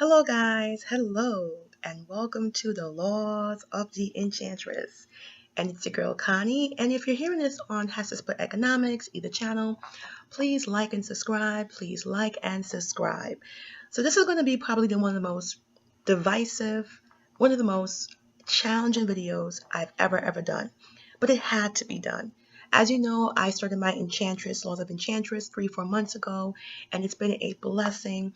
Hello, guys. Hello, and welcome to the Laws of the Enchantress. And it's your girl Connie. And if you're hearing this on Has to Split Economics, either channel, please like and subscribe. Please like and subscribe. So this is going to be probably one of the most divisive, one of the most challenging videos I've ever done. But it had to be done. As you know, I started my Enchantress, Laws of Enchantress 3-4 months ago, and it's been a blessing.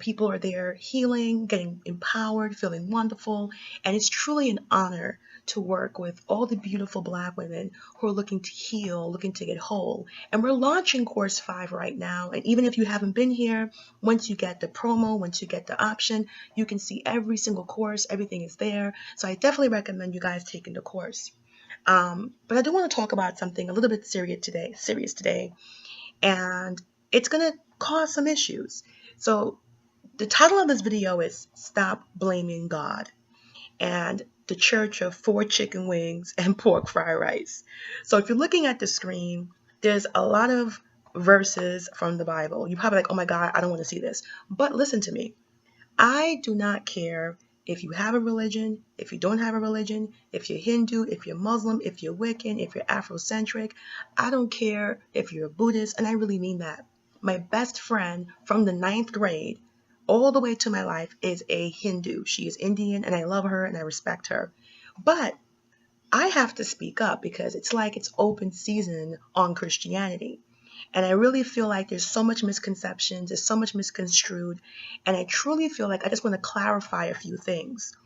People are there healing, getting empowered, feeling wonderful, and it's truly an honor to work with all the beautiful Black women who are looking to heal, looking to get whole. And we're launching Course 5 right now, and even if you haven't been here, once you get the promo, once you get the option, you can see every single course, everything is there. So I definitely recommend you guys taking the course. But I do want to talk about something a little bit serious today, and it's going to cause some issues. So the title of this video is Stop Blaming God and the Church of 4 chicken wings and pork fried rice. So if you're looking at the screen, there's a lot of verses from the Bible. You're probably like, oh my God, I don't want to see this. But listen to me. I do not care if you have a religion, if you don't have a religion, if you're Hindu, if you're Muslim, if you're Wiccan, if you're Afrocentric. I don't care if you're a Buddhist, and I really mean that. My best friend from the 9th grade all the way to my life is a Hindu. She is Indian, and I love her and I respect her. But I have to speak up because it's like it's open season on Christianity. And I really feel like there's so much misconception, there's so much misconstrued, and I truly feel like I just want to clarify a few things.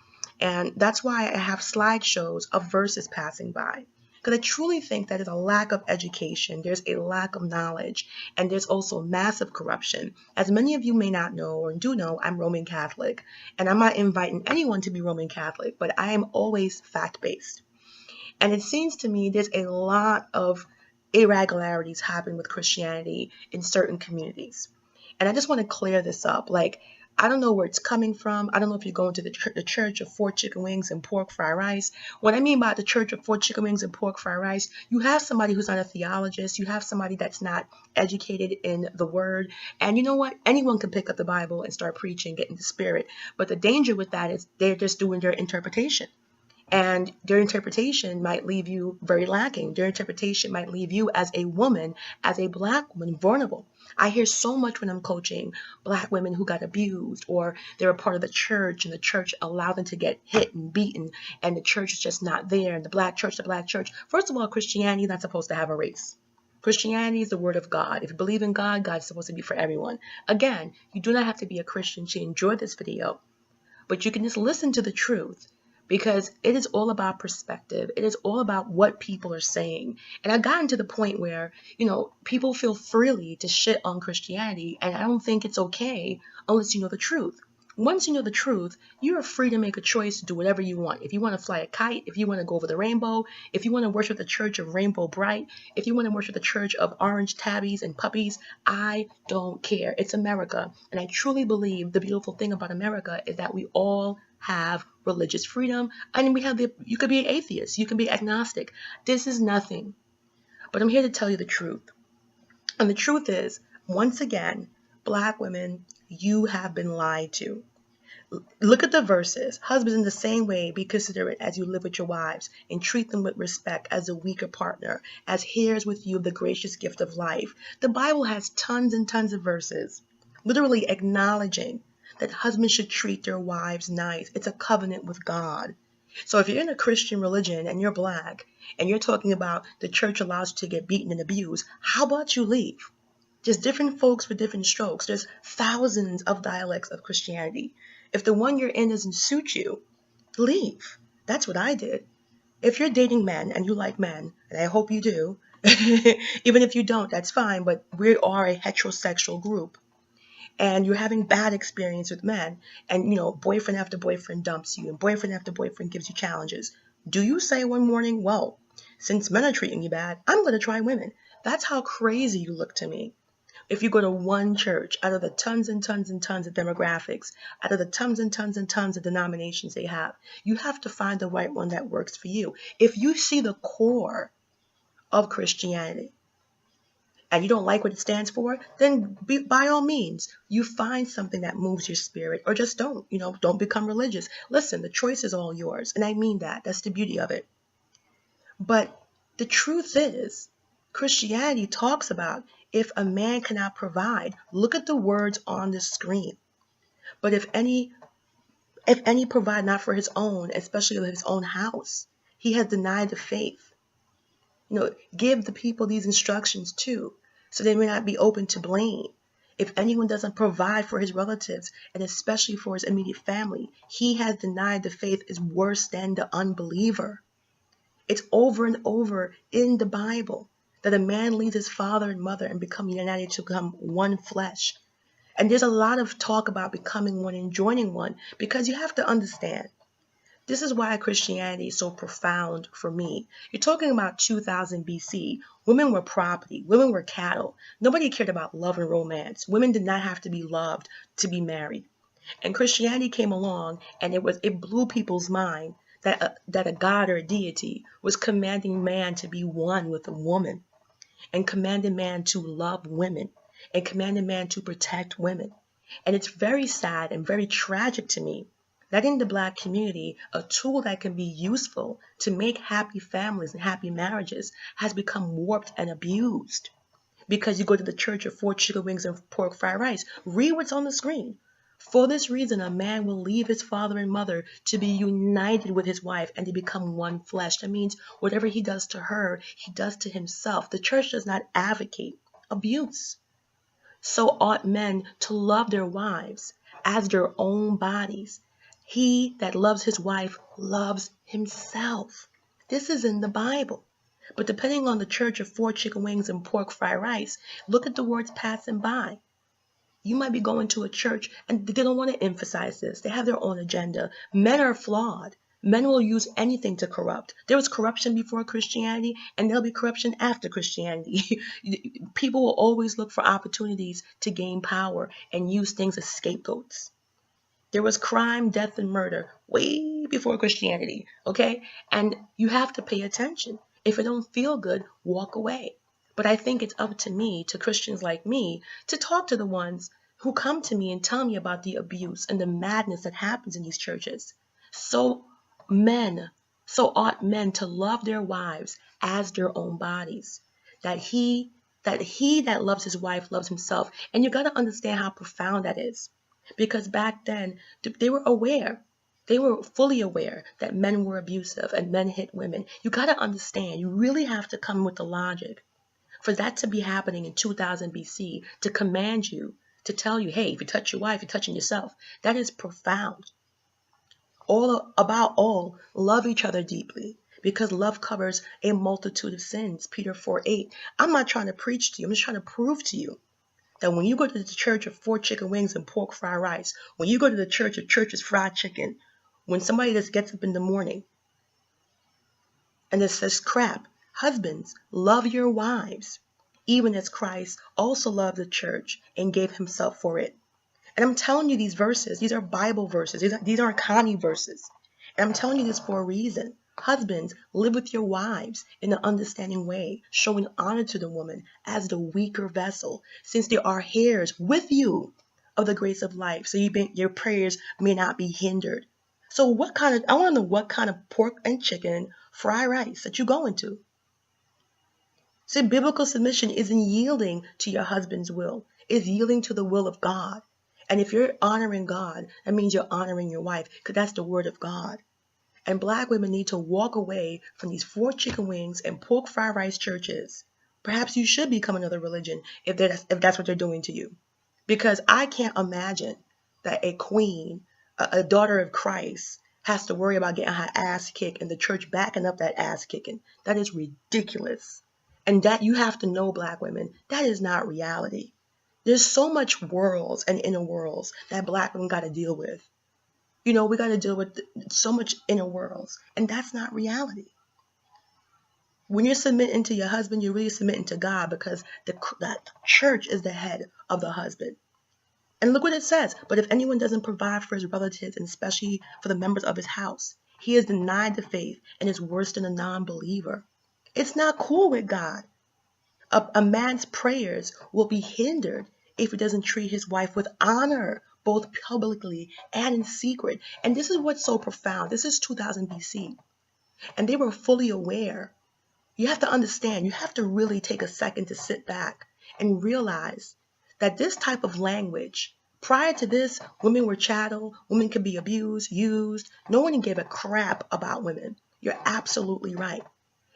And that's why I have slideshows of verses passing by. Because I truly think that there's a lack of education, there's a lack of knowledge, and there's also massive corruption. As many of you may not know or do know, I'm Roman Catholic, and I'm not inviting anyone to be Roman Catholic, but I am always fact-based. And it seems to me there's a lot of irregularities happening with Christianity in certain communities. And I just want to clear this up. Like, I don't know where it's coming from. I don't know if you're going to the church of 4 chicken wings and pork fried rice. What I mean by the church of 4 chicken wings and pork fried rice, you have somebody who's not a theologist. You have somebody that's not educated in the word. And you know what? Anyone can pick up the Bible and start preaching, get in the spirit. But the danger with that is they're just doing their interpretation. And their interpretation might leave you very lacking. Their interpretation might leave you as a woman, as a Black woman, vulnerable. I hear so much when I'm coaching Black women who got abused, or they're a part of the church and the church allowed them to get hit and beaten, and the church is just not there. And the Black church. First of all, Christianity is not supposed to have a race. Christianity is the word of God. If you believe in God, God's supposed to be for everyone. Again, you do not have to be a Christian to enjoy this video, but you can just listen to the truth, because it is all about perspective. It is all about what people are saying. And I've gotten to the point where, people feel freely to shit on Christianity, and I don't think it's okay unless you know the truth. Once you know the truth, you are free to make a choice to do whatever you want. If you want to fly a kite, if you want to go over the rainbow, if you want to worship the church of Rainbow Bright, if you want to worship the church of orange tabbies and puppies, I don't care. It's America. And I truly believe the beautiful thing about America is that we all have religious freedom, and you could be an atheist, you can be agnostic. This is nothing. But I'm here to tell you the truth. And the truth is, once again, Black women, you have been lied to. Look at the verses. Husbands, in the same way, be considerate as you live with your wives, and treat them with respect as a weaker partner, as heirs with you of the gracious gift of life. The Bible has tons and tons of verses, literally acknowledging that husbands should treat their wives nice. It's a covenant with God. So if you're in a Christian religion and you're Black and you're talking about the church allows you to get beaten and abused, how about you leave? Just different folks for different strokes. There's thousands of dialects of Christianity. If the one you're in doesn't suit you, leave. That's what I did. If you're dating men and you like men, and I hope you do, even if you don't, that's fine, but we are a heterosexual group, and you're having bad experience with men, and boyfriend after boyfriend dumps you, and boyfriend after boyfriend gives you challenges, do you say one morning, well, since men are treating me bad, I'm going to try women? That's how crazy you look to me. If you go to one church, out of the tons and tons and tons of demographics, out of the tons and tons and tons of denominations they have, you have to find the right one that works for you. If you see the core of Christianity, and you don't like what it stands for, then by all means, you find something that moves your spirit, or just don't. Don't become religious. Listen, the choice is all yours, and I mean that. That's the beauty of it. But the truth is, Christianity talks about if a man cannot provide, look at the words on the screen. But if any provide not for his own, especially his own house, he has denied the faith. Give the people these instructions too, so they may not be open to blame. If anyone doesn't provide for his relatives, and especially for his immediate family, he has denied the faith, is worse than the unbeliever. It's over and over in the Bible that a man leaves his father and mother and become united to become one flesh. And there's a lot of talk about becoming one and joining one, because you have to understand, this is why Christianity is so profound for me. You're talking about 2000 BC. Women were property. Women were cattle. Nobody cared about love and romance. Women did not have to be loved to be married. And Christianity came along, and it blew people's mind that a god or a deity was commanding man to be one with a woman, and commanded man to love women, and commanded man to protect women. And it's very sad and very tragic to me that in the Black community, a tool that can be useful to make happy families and happy marriages has become warped and abused. Because you go to the church of 4 chicken wings and pork fried rice. Read what's on the screen. For this reason, a man will leave his father and mother to be united with his wife and to become one flesh. That means whatever he does to her, he does to himself. The church does not advocate abuse. So ought men to love their wives as their own bodies. He that loves his wife loves himself. This is in the Bible. But depending on the church of 4 chicken wings and pork fried rice, look at the words passing by. You might be going to a church and they don't want to emphasize this. They have their own agenda. Men are flawed. Men will use anything to corrupt. There was corruption before Christianity, and there'll be corruption after Christianity. People will always look for opportunities to gain power and use things as scapegoats. There was crime, death, and murder way before Christianity, okay? And you have to pay attention. If it don't feel good, walk away. But I think it's up to me, to Christians like me, to talk to the ones who come to me and tell me about the abuse and the madness that happens in these churches. So ought men to love their wives as their own bodies. That he that loves his wife loves himself. And you got to understand how profound that is. Because back then, they were aware. They were fully aware that men were abusive and men hit women. You got to understand, you really have to come with the logic. For that to be happening in 2000 BC, to command you, to tell you, hey, if you touch your wife, you're touching yourself, that is profound. All, love each other deeply, because love covers a multitude of sins. Peter 4:8. I'm not trying to preach to you. I'm just trying to prove to you that when you go to the church of 4 chicken wings and pork fried rice, when you go to the church of Church's fried chicken, when somebody just gets up in the morning and it says crap, husbands, love your wives, even as Christ also loved the church and gave himself for it. And I'm telling you these verses, these are Bible verses, these aren't Connie verses. And I'm telling you this for a reason. Husbands, live with your wives in an understanding way, showing honor to the woman as the weaker vessel, since there are heirs with you of the grace of life, so your prayers may not be hindered. So I want to know what kind of pork and chicken fried rice that you going to. See, biblical submission isn't yielding to your husband's will. It's yielding to the will of God. And if you're honoring God, that means you're honoring your wife, because that's the word of God. And Black women need to walk away from these 4 chicken wings and pork fried rice churches. Perhaps you should become another religion if that's what they're doing to you. Because I can't imagine that a queen, a daughter of Christ, has to worry about getting her ass kicked and the church backing up that ass kicking. That is ridiculous. And that you have to know, Black women, that is not reality. There's so much worlds and inner worlds that Black women got to deal with. We got to deal with so much inner worlds, and that's not reality. When you're submitting to your husband, you're really submitting to God, because the church is the head of the husband. And look what it says. But if anyone doesn't provide for his relatives, and especially for the members of his house, he has denied the faith and is worse than a non-believer. It's not cool with God. A man's prayers will be hindered if he doesn't treat his wife with honor, both publicly and in secret. And this is what's so profound. This is 2000 BC, and they were fully aware. You have to understand, you have to really take a second to sit back and realize that this type of language, prior to this, women were chattel, women could be abused, used. No one gave a crap about women. You're absolutely right.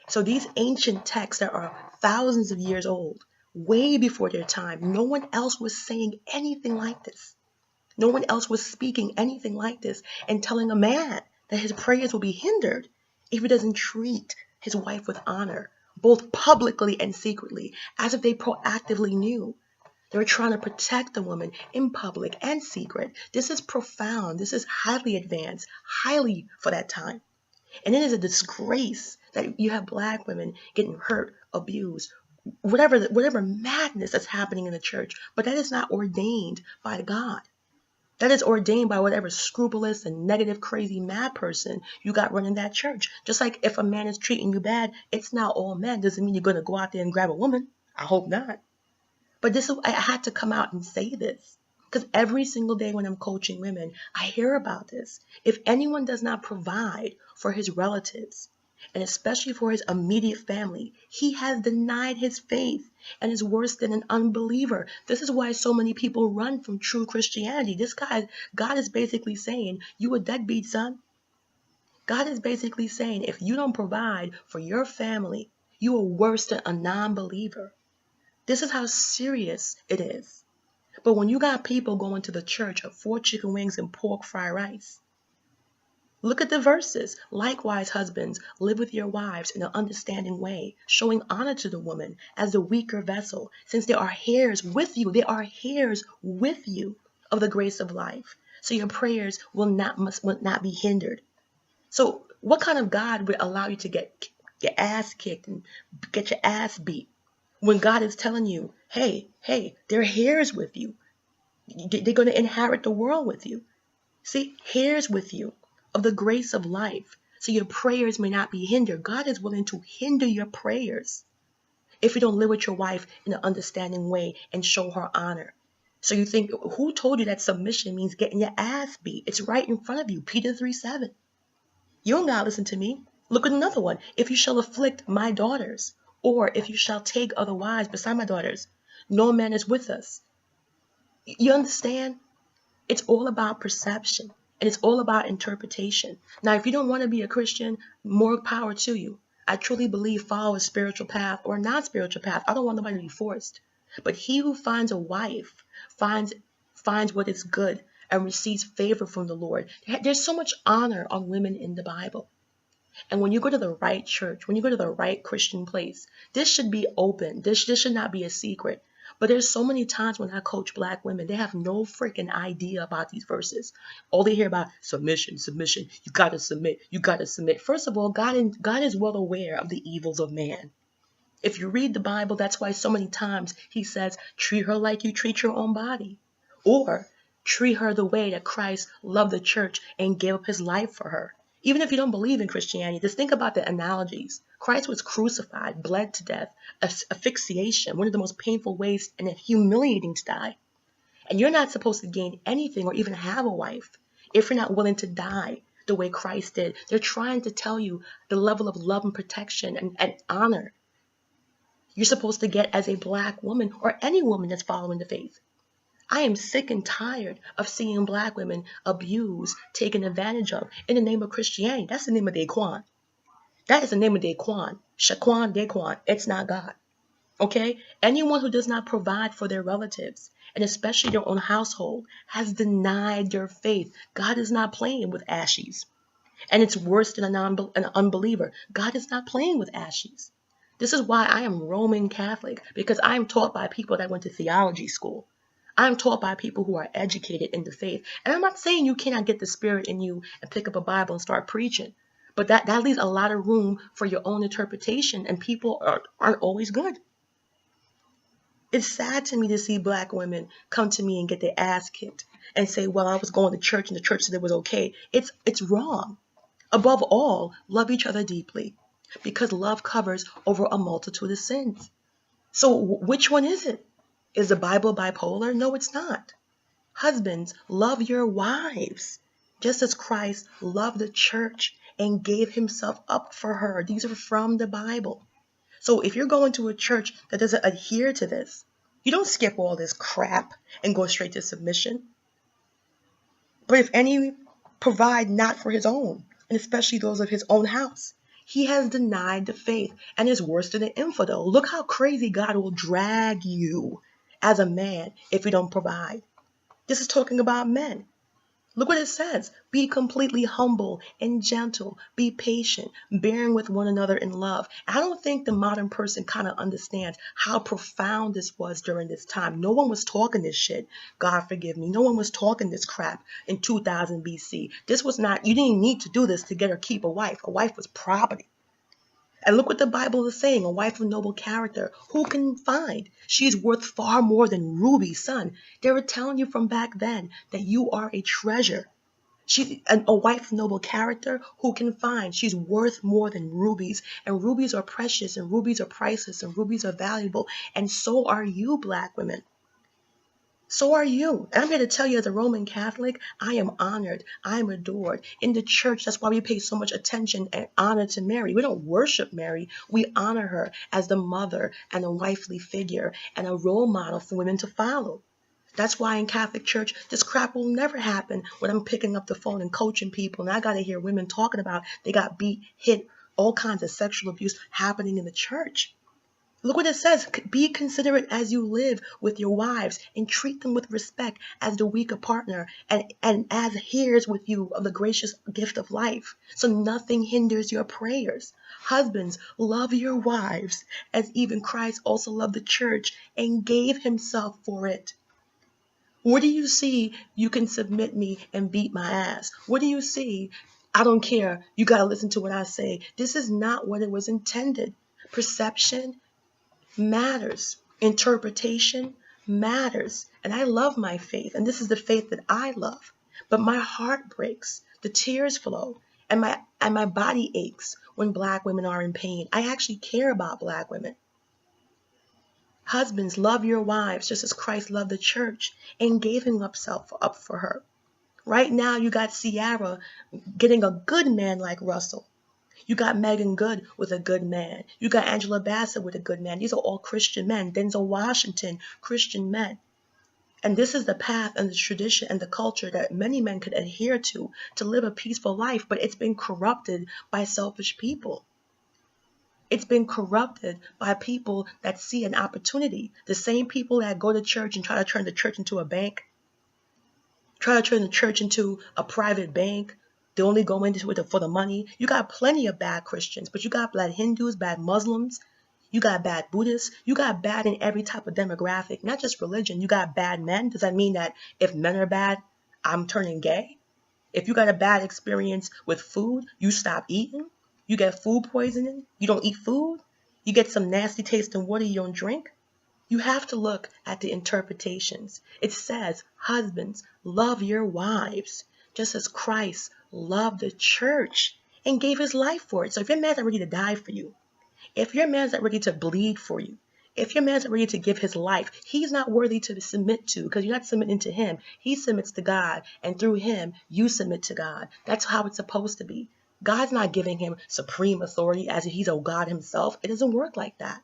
So these ancient texts that are thousands of years old, way before their time, no one else was saying anything like this. No one else was speaking anything like this and telling a man that his prayers will be hindered if he doesn't treat his wife with honor, both publicly and secretly, as if they proactively knew. They were trying to protect the woman in public and secret. This is profound. This is highly advanced, highly for that time. And it is a disgrace that you have Black women getting hurt, abused, whatever madness that's happening in the church. But that is not ordained by God. That is ordained by whatever scrupulous and negative, crazy, mad person you got running that church. Just like if a man is treating you bad, it's not all men. Doesn't mean you're going to go out there and grab a woman. I hope not. But I had to come out and say this. Because every single day when I'm coaching women, I hear about this. If anyone does not provide for his relatives, and especially for his immediate family, he has denied his faith and is worse than an unbeliever. This is why so many people run from true Christianity. God is basically saying, you a deadbeat, son. God is basically saying, if you don't provide for your family, you are worse than a non-believer. This is how serious it is. But when you got people going to the church of 4 chicken wings and pork fried rice, look at the verses. Likewise, husbands, live with your wives in an understanding way, showing honor to the woman as the weaker vessel, since there are heirs with you. There are heirs with you of the grace of life. So your prayers will not be hindered. So what kind of God would allow you to get your ass kicked and get your ass beat when God is telling you, hey, there are heirs with you. They're going to inherit the world with you. See, heirs with you of the grace of life. So your prayers may not be hindered. God is willing to hinder your prayers if you don't live with your wife in an understanding way and show her honor. So you think, who told you that submission means getting your ass beat? It's right in front of you. Peter 3:7. You don't gotta listen to me. Look at another one. If you shall afflict my daughters, or if you shall take other wives beside my daughters, no man is with us. You understand? It's all about perception, and it's all about interpretation. Now, if you don't want to be a Christian, more power to you. I truly believe follow a spiritual path or a non-spiritual path. I don't want nobody to be forced. But he who finds a wife finds what is good and receives favor from the Lord. There's so much honor on women in the Bible. And when you go to the right church, when you go to the right Christian place, this should be open. This should not be a secret. But there's so many times when I coach Black women, they have no freaking idea about these verses. All they hear about submission. You gotta submit. First of all, God is well aware of the evils of man. If you read the Bible, that's why so many times he says, treat her like you treat your own body. Or treat her the way that Christ loved the church and gave up his life for her. Even if you don't believe in Christianity, just think about the analogies. Christ was crucified, bled to death, asphyxiation, one of the most painful ways and humiliating to die. And you're not supposed to gain anything or even have a wife if you're not willing to die the way Christ did. They're trying to tell you the level of love and protection and honor you're supposed to get as a Black woman or any woman that's following the faith. I am sick and tired of seeing Black women abused, taken advantage of in the name of Christianity. That's the name of Daquan. That is the name of Daquan. Shaquan Daquan. It's not God. Okay? Anyone who does not provide for their relatives, and especially their own household, has denied their faith. God is not playing with ashes. And it's worse than an unbeliever. God is not playing with ashes. This is why I am Roman Catholic, because I am taught by people that went to theology school. I'm taught by people who are educated in the faith. And I'm not saying you cannot get the Spirit in you and pick up a Bible and start preaching. But that leaves a lot of room for your own interpretation, and people aren't always good. It's sad to me to see Black women come to me and get their ass kicked and say, well, I was going to church and the church said it was okay. It's wrong. Above all, love each other deeply, because love covers over a multitude of sins. So which one is it? Is the Bible bipolar? No, it's not. Husbands, love your wives, just as Christ loved the church and gave himself up for her. These are from the Bible. So if you're going to a church that doesn't adhere to this, you don't skip all this crap and go straight to submission. But if any provide not for his own, and especially those of his own house, he has denied the faith and is worse than an infidel. Look how crazy God will drag you as a man if you don't provide. This is talking about men. Look what it says. Be completely humble and gentle. Be patient, bearing with one another in love. I don't think the modern person kind of understands how profound this was during this time. No one was talking this shit. God forgive me. No one was talking this crap in 2000 BC. This was not, you didn't need to do this to get or keep a wife. A wife was property. And look what the Bible is saying, a wife of noble character. Who can find? She's worth far more than rubies, son. They were telling you from back then that you are a treasure. A wife of noble character, who can find? She's worth more than rubies. And rubies are precious, and rubies are priceless, and rubies are valuable. And so are you, Black women. So are you. And I'm here to tell you, as a Roman Catholic, I am honored. I am adored. In the church, that's why we pay so much attention and honor to Mary. We don't worship Mary. We honor her as the mother and a wifely figure and a role model for women to follow. That's why in Catholic Church, this crap will never happen when I'm picking up the phone and coaching people. And I got to hear women talking about they got beat, hit, all kinds of sexual abuse happening in the church. Look what it says. Be considerate as you live with your wives and treat them with respect as the weaker partner and as heirs with you of the gracious gift of life. So nothing hinders your prayers. Husbands, love your wives as even Christ also loved the church and gave himself for it. What do you see? You can submit me and beat my ass. What do you see? I don't care. You got to listen to what I say. This is not what it was intended. Perception matters. Interpretation matters. And I love my faith. And this is the faith that I love. But my heart breaks. The tears flow. And my body aches when Black women are in pain. I actually care about Black women. Husbands, love your wives just as Christ loved the church and gave himself up for her. Right now, you got Ciara getting a good man like Russell. You got Megan Good with a good man. You got Angela Bassett with a good man. These are all Christian men. Denzel Washington, Christian men. And this is the path and the tradition and the culture that many men could adhere to live a peaceful life, but it's been corrupted by selfish people. It's been corrupted by people that see an opportunity. The same people that go to church and try to turn the church into a bank, try to turn the church into a private bank. They only go into it for the money. You got plenty of bad Christians, but you got bad Hindus, bad Muslims. You got bad Buddhists. You got bad in every type of demographic, not just religion. You got bad men. Does that mean that if men are bad, I'm turning gay? If you got a bad experience with food, you stop eating? You get food poisoning? You don't eat food? You get some nasty taste in water you don't drink? You have to look at the interpretations. It says, husbands, love your wives, just as Christ loved the church and gave his life for it. So if your man's not ready to die for you, if your man's not ready to bleed for you, if your man's not ready to give his life, he's not worthy to submit to, because you're not submitting to him. He submits to God, and through him, you submit to God. That's how it's supposed to be. God's not giving him supreme authority as if he's a God himself. It doesn't work like that.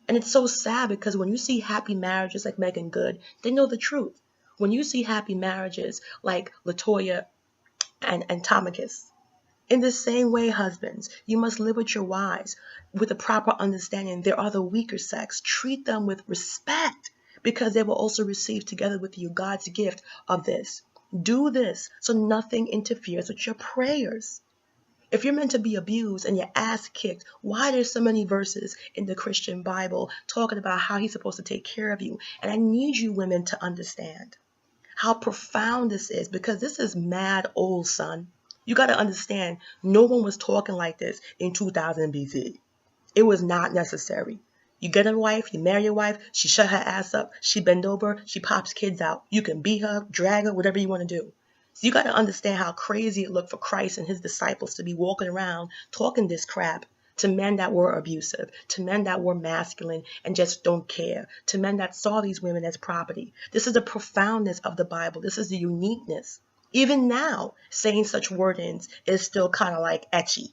And it's so sad because when you see happy marriages like Megan Good, they know the truth. When you see happy marriages like LaToya and Tomicus, in the same way, husbands, you must live with your wives with a proper understanding. They are the weaker sex. Treat them with respect because they will also receive together with you God's gift of this. Do this so nothing interferes with your prayers. If you're meant to be abused and your ass kicked, why there's so many verses in the Christian Bible talking about how he's supposed to take care of you? And I need you women to understand how profound this is, because this is mad old, son. You got to understand, no one was talking like this in 2000 BC. It was not necessary. You get a wife, you marry your wife, she shut her ass up, she bend over, she pops kids out. You can beat her, drag her, whatever you want to do. So you got to understand how crazy it looked for Christ and his disciples to be walking around talking this crap to men that were abusive, to men that were masculine and just don't care, to men that saw these women as property. This is the profoundness of the Bible. This is the uniqueness. Even now, saying such wordings is still kind of like etchy.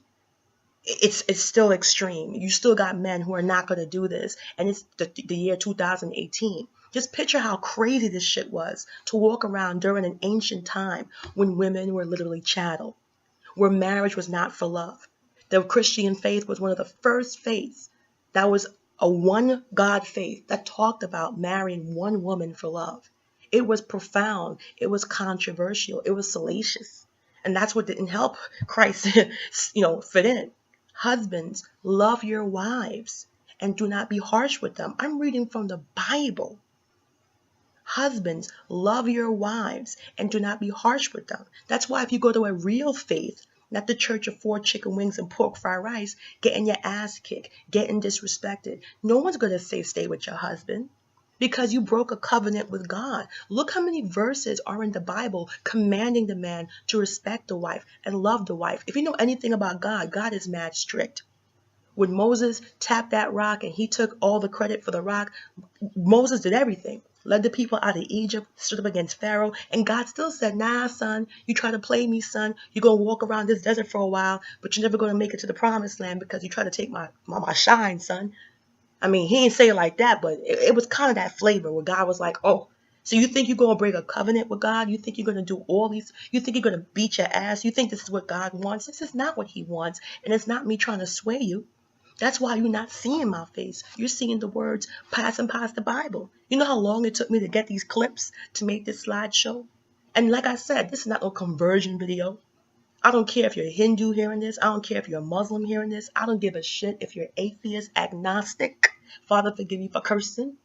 It's still extreme. You still got men who are not going to do this, and it's the year 2018. Just picture how crazy this shit was to walk around during an ancient time when women were literally chattel, where marriage was not for love. The Christian faith was one of the first faiths that was a one God faith that talked about marrying one woman for love. It was profound. It was controversial. It was salacious. And that's what didn't help Christ, fit in. Husbands, love your wives and do not be harsh with them. I'm reading from the Bible. Husbands, love your wives and do not be harsh with them. That's why if you go to a real faith, not the church of 4 chicken wings and pork fried rice, getting your ass kicked, getting disrespected, no one's going to say stay with your husband because you broke a covenant with God. Look how many verses are in the Bible commanding the man to respect the wife and love the wife. If you know anything about God, God is mad strict. When Moses tapped that rock and he took all the credit for the rock, Moses did everything. Led the people out of Egypt, stood up against Pharaoh, and God still said, nah, son, you try to play me, son. You're going to walk around this desert for a while, but you're never going to make it to the promised land because you try to take my shine, son. I mean, he didn't say it like that, but it was kind of that flavor where God was like, oh, so you think you're going to break a covenant with God? You think you're going to do all these? You think you're going to beat your ass? You think this is what God wants? This is not what he wants, and it's not me trying to sway you. That's why you're not seeing my face. You're seeing the words passing past the Bible. You know how long it took me to get these clips to make this slideshow? And like I said, this is not a conversion video. I don't care if you're a Hindu hearing this. I don't care if you're a Muslim hearing this. I don't give a shit if you're atheist, agnostic. Father, forgive me for cursing.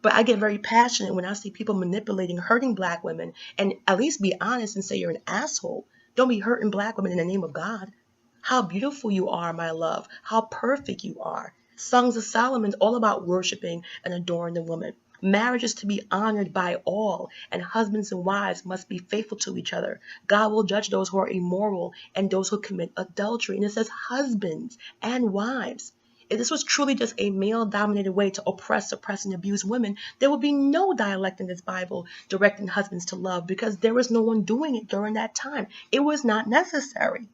But I get very passionate when I see people manipulating, hurting black women, and at least be honest and say you're an asshole. Don't be hurting black women in the name of God. How beautiful you are, my love. How perfect you are. Songs of Solomon all about worshiping and adoring the woman. Marriage is to be honored by all, and husbands and wives must be faithful to each other. God will judge those who are immoral and those who commit adultery. And it says husbands and wives. If this was truly just a male-dominated way to oppress, suppress, and abuse women, there would be no dialect in this Bible directing husbands to love because there was no one doing it during that time. It was not necessary.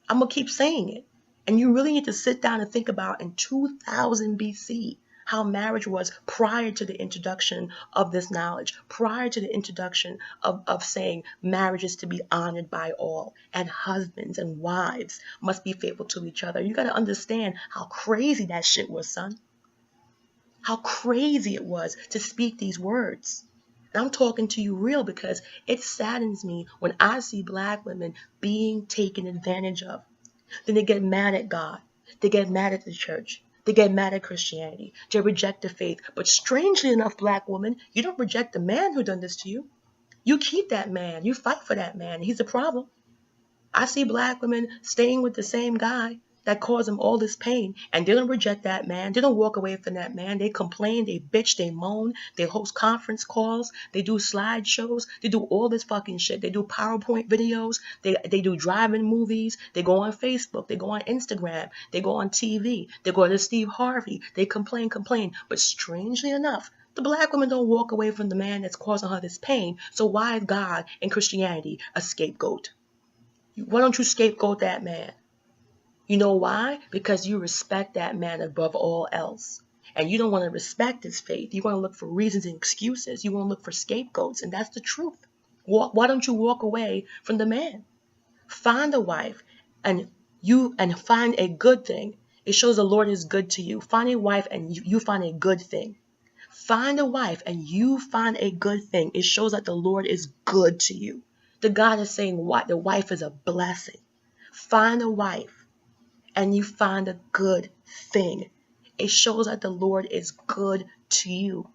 I'm going to keep saying it. And you really need to sit down and think about in 2000 BC how marriage was prior to the introduction of this knowledge, prior to the introduction of saying marriage is to be honored by all, and husbands and wives must be faithful to each other. You got to understand how crazy that shit was, son. How crazy it was to speak these words. And I'm talking to you real because it saddens me when I see black women being taken advantage of. Then they get mad at God. They get mad at the church. They get mad at Christianity. They reject the faith. But strangely enough, black woman, you don't reject the man who done this to you. You keep that man. You fight for that man. He's a problem. I see black women staying with the same guy that caused them all this pain, and they don't reject that man. They don't walk away from that man. They complain, they bitch, they moan, they host conference calls, they do slideshows, they do all this fucking shit. They do PowerPoint videos, they do drive-in movies, they go on Facebook, they go on Instagram, they go on TV, they go to Steve Harvey, they complain. But strangely enough, the black woman don't walk away from the man that's causing her this pain. So why is God and Christianity a scapegoat? Why don't you scapegoat that man? You know why? Because you respect that man above all else. And you don't want to respect his faith. You want to look for reasons and excuses. You want to look for scapegoats. And that's the truth. Why don't you walk away from the man? Find a wife and find a good thing. It shows the Lord is good to you. Find a wife and you find a good thing. Find a wife and you find a good thing. It shows that the Lord is good to you. The God is saying what? The wife is a blessing. Find a wife and you find a good thing. It shows that the Lord is good to you.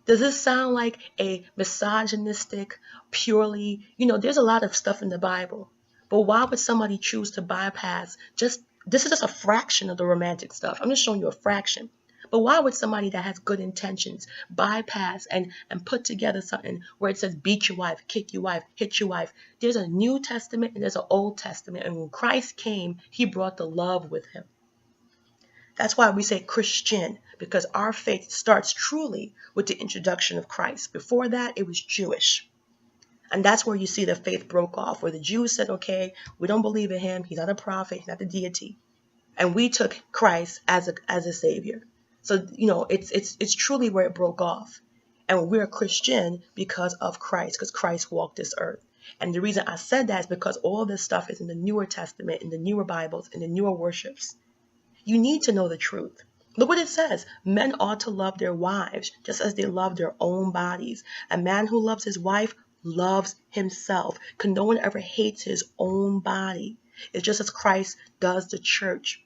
Does this sound like a misogynistic, purely, there's a lot of stuff in the Bible, but why would somebody choose to bypass this is just a fraction of the romantic stuff. I'm just showing you a fraction. But why would somebody that has good intentions bypass and put together something where it says beat your wife, kick your wife, hit your wife? There's a New Testament and there's an Old Testament. And when Christ came, he brought the love with him. That's why we say Christian, because our faith starts truly with the introduction of Christ. Before that, it was Jewish. And that's where you see the faith broke off, where the Jews said, okay, we don't believe in him. He's not a prophet. He's not the deity. And we took Christ as a savior. So, it's truly where it broke off. And we're a Christian because of Christ, because Christ walked this earth. And the reason I said that is because all this stuff is in the Newer Testament, in the newer Bibles, in the newer worships. You need to know the truth. Look what it says. Men ought to love their wives just as they love their own bodies. A man who loves his wife loves himself. Because no one ever hates his own body. It's just as Christ does the church.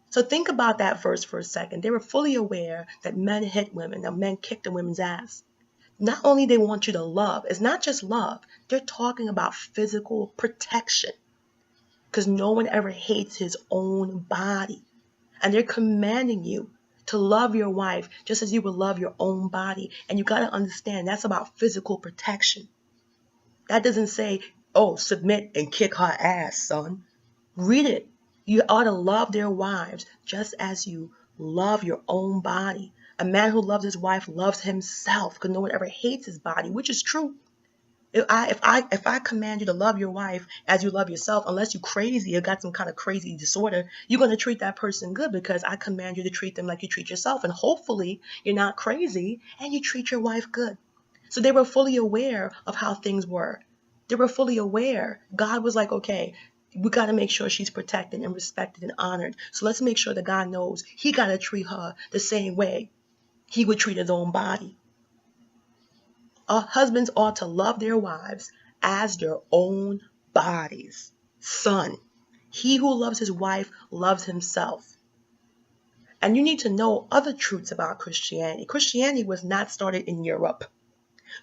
So think about that verse for a second. They were fully aware that men hit women, that men kicked the women's ass. Not only they want you to love, it's not just love. They're talking about physical protection. Because no one ever hates his own body. And they're commanding you to love your wife just as you would love your own body. And you got to understand that's about physical protection. That doesn't say, oh, submit and kick her ass, son. Read it. You ought to love their wives just as you love your own body. A man who loves his wife loves himself because no one ever hates his body, which is true. If I command you to love your wife as you love yourself, unless you're crazy or got some kind of crazy disorder, you're going to treat that person good because I command you to treat them like you treat yourself. And hopefully you're not crazy and you treat your wife good. So they were fully aware of how things were. They were fully aware. God was like, okay, we got to make sure she's protected and respected and honored. So let's make sure that God knows he got to treat her the same way he would treat his own body. Husbands ought to love their wives as their own bodies. Son, he who loves his wife loves himself. And you need to know other truths about Christianity. Christianity was not started in Europe.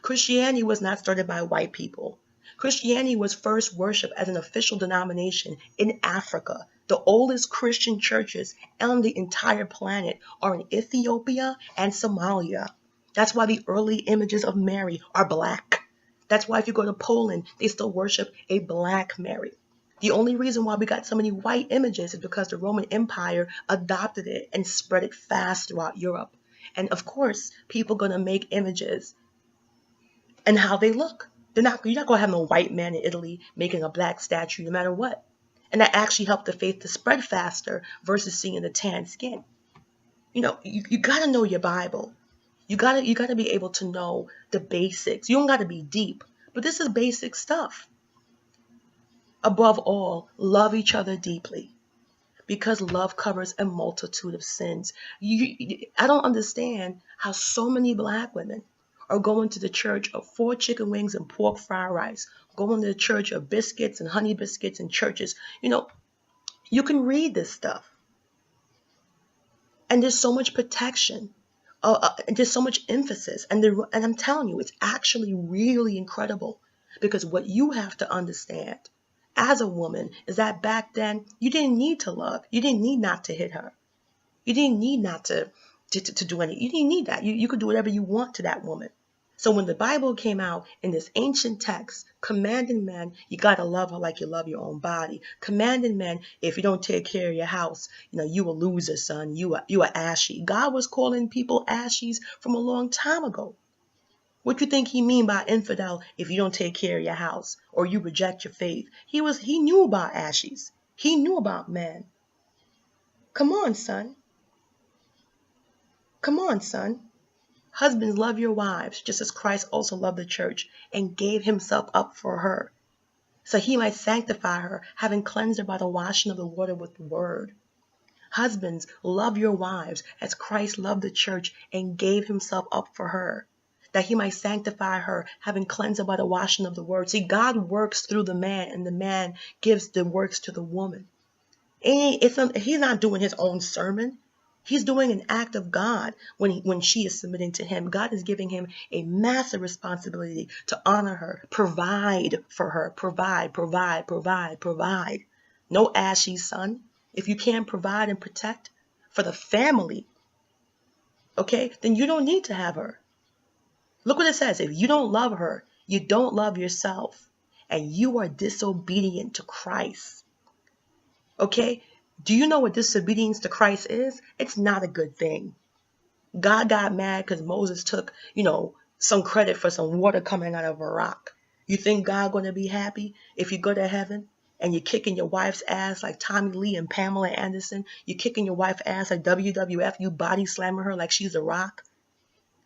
Christianity was not started by white people. Christianity was first worshipped as an official denomination in Africa. The oldest Christian churches on the entire planet are in Ethiopia and Somalia. That's why the early images of Mary are black. That's why if you go to Poland, they still worship a black Mary. The only reason why we got so many white images is because the Roman Empire adopted it and spread it fast throughout Europe. And of course, people are going to make images and how they look. You're not going to have no white man in Italy making a black statue no matter what. And that actually helped the faith to spread faster versus seeing the tan skin. You got to know your Bible. You gotta be able to know the basics. You don't gotta be deep, but this is basic stuff. Above all, love each other deeply, because love covers a multitude of sins. I don't understand how so many black women are going to the church of 4 chicken wings and pork fried rice, going to the church of biscuits and honey biscuits and churches. You can read this stuff, and there's so much protection. There's so much emphasis, and I'm telling you, it's actually really incredible, because what you have to understand as a woman is that back then you didn't need to love, you didn't need not to hit her, you didn't need not to do anything, you didn't need that. You could do whatever you want to that woman. So when the Bible came out in this ancient text, commanding men, you got to love her like you love your own body. Commanding men, if you don't take care of your house, you a loser, son. You are ashy. God was calling people ashes from a long time ago. What do you think he mean by infidel if you don't take care of your house or you reject your faith? He knew about ashes. He knew about men. Come on, son. Come on, son. Husbands, love your wives, just as Christ also loved the church and gave himself up for her, so he might sanctify her, having cleansed her by the washing of the water with the word. Husbands, love your wives as Christ loved the church and gave himself up for her, that he might sanctify her, having cleansed her by the washing of the word. See, God works through the man, and the man gives the works to the woman. He's not doing his own sermon. He's doing an act of God when she is submitting to him. God is giving him a massive responsibility to honor her, provide for her, provide. No ashy, son. If you can't provide and protect for the family, okay, then you don't need to have her. Look what it says. If you don't love her, you don't love yourself, and you are disobedient to Christ. Okay? Do you know what disobedience to Christ is? It's not a good thing. God got mad because Moses took, some credit for some water coming out of a rock. You think God gonna be happy if you go to heaven and you're kicking your wife's ass like Tommy Lee and Pamela Anderson? You're kicking your wife's ass like WWF, you body slamming her like she's a rock?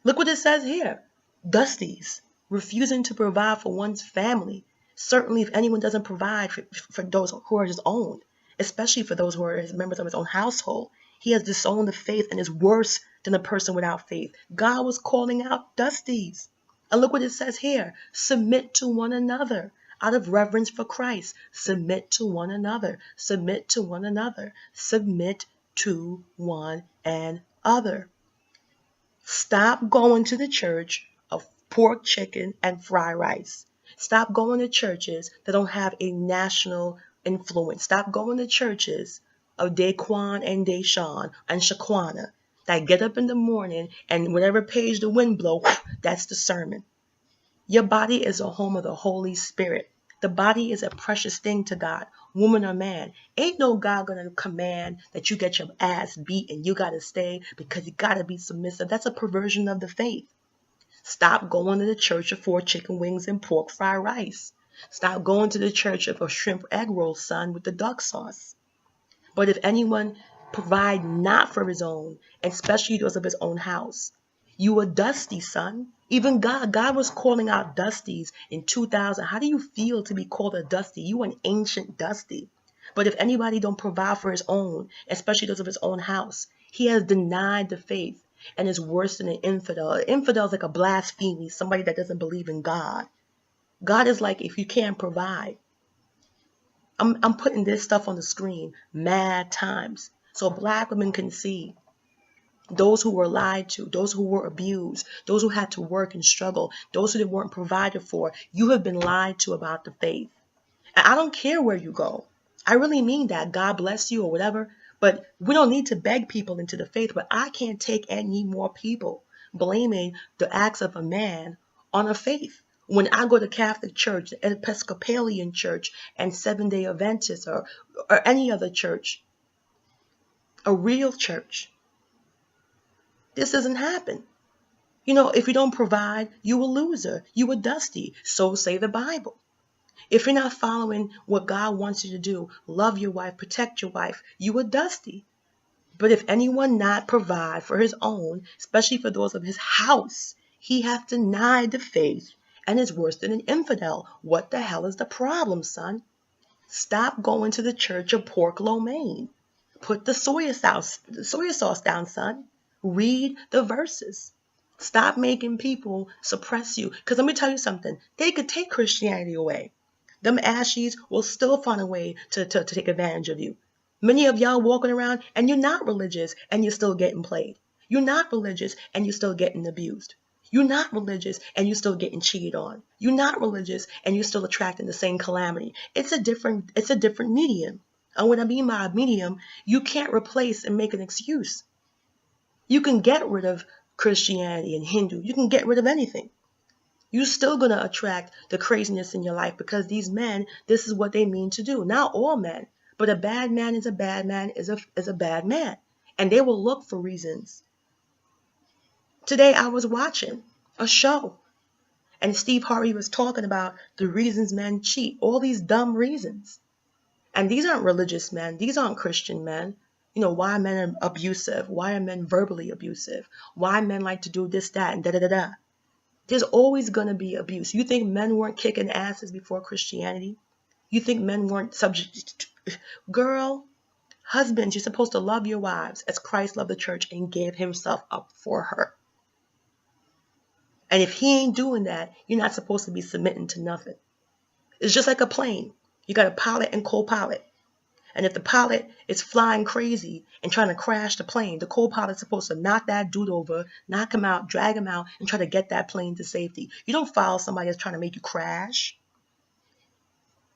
Look what it says here. Dusties, refusing to provide for one's family. Certainly if anyone doesn't provide for those who are his own, especially for those who are his members of his own household, he has disowned the faith and is worse than a person without faith. God was calling out dusties. And look what it says here. Submit to one another out of reverence for Christ. Submit to one another. Submit to one another. Submit to one another. Stop going to the church of pork, chicken, and fried rice. Stop going to churches that don't have a national influence. Stop going to churches of Daquan and Deshawn and Shaquana that get up in the morning and whatever page the wind blows, that's the sermon. Your body is a home of the Holy Spirit. The body is a precious thing to God, woman or man. Ain't no God gonna command that you get your ass beat and you gotta stay because you gotta be submissive. That's a perversion of the faith. Stop going to the church of 4 chicken wings and pork fried rice. Stop going to the church of a shrimp egg roll, son, with the duck sauce. But if anyone provide not for his own, especially those of his own house, you a dusty, son. Even God was calling out dusties in 2000. How do you feel to be called a dusty? You an ancient dusty. But if anybody don't provide for his own, especially those of his own house, he has denied the faith and is worse than an infidel. An infidel is like a blasphemy, somebody that doesn't believe in God. God is like, if you can't provide. I'm putting this stuff on the screen mad times so black women can see those who were lied to, those who were abused, those who had to work and struggle, those who weren't provided for. You have been lied to about the faith. And I don't care where you go. I really mean that. God bless you or whatever. But we don't need to beg people into the faith. But I can't take any more people blaming the acts of a man on a faith. When I go to Catholic Church, the Episcopalian Church, and Seventh-day Adventist or any other church, a real church, this doesn't happen. If you don't provide, you a loser. You a dusty. So say the Bible. If you're not following what God wants you to do, love your wife, protect your wife, you a dusty. But if anyone not provide for his own, especially for those of his house, he hath denied the faith and is worse than an infidel. What the hell is the problem, son? Stop going to the church of pork lo mein. Put the soy sauce down, son. Read the verses. Stop making people suppress you. Because let me tell you something. They could take Christianity away. Them ashies will still find a way to take advantage of you. Many of y'all walking around and you're not religious and you're still getting played. You're not religious and you're still getting abused. You're not religious and you're still getting cheated on. You're not religious and you're still attracting the same calamity. It's a different medium. And what I mean by a medium, you can't replace and make an excuse. You can get rid of Christianity and Hindu. You can get rid of anything. You're still going to attract the craziness in your life because these men, this is what they mean to do. Not all men, but a bad man is a bad man is a bad man. And they will look for reasons. Today I was watching a show and Steve Harvey was talking about the reasons men cheat, all these dumb reasons. And these aren't religious men. These aren't Christian men. Why men are abusive? Why are men verbally abusive? Why men like to do this, that, and da-da-da-da. There's always going to be abuse. You think men weren't kicking asses before Christianity? You think men weren't subject to... Girl, husbands, you're supposed to love your wives as Christ loved the church and gave himself up for her. And if he ain't doing that, you're not supposed to be submitting to nothing. It's just like a plane. You got a pilot and co-pilot. And if the pilot is flying crazy and trying to crash the plane, the co-pilot's supposed to knock that dude over, knock him out, drag him out, and try to get that plane to safety. You don't follow somebody that's trying to make you crash.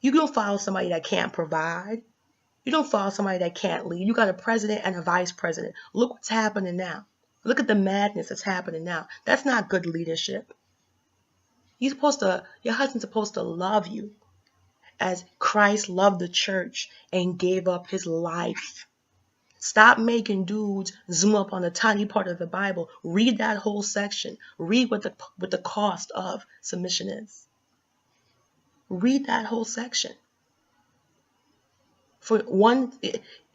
You don't follow somebody that can't provide. You don't follow somebody that can't lead. You got a president and a vice president. Look what's happening now. Look at the madness that's happening now. That's not good leadership. Your husband's supposed to love you. as Christ loved the church and gave up his life. Stop making dudes zoom up on a tiny part of the Bible. Read that whole section. Read what the cost of submission is. Read that whole section. For one,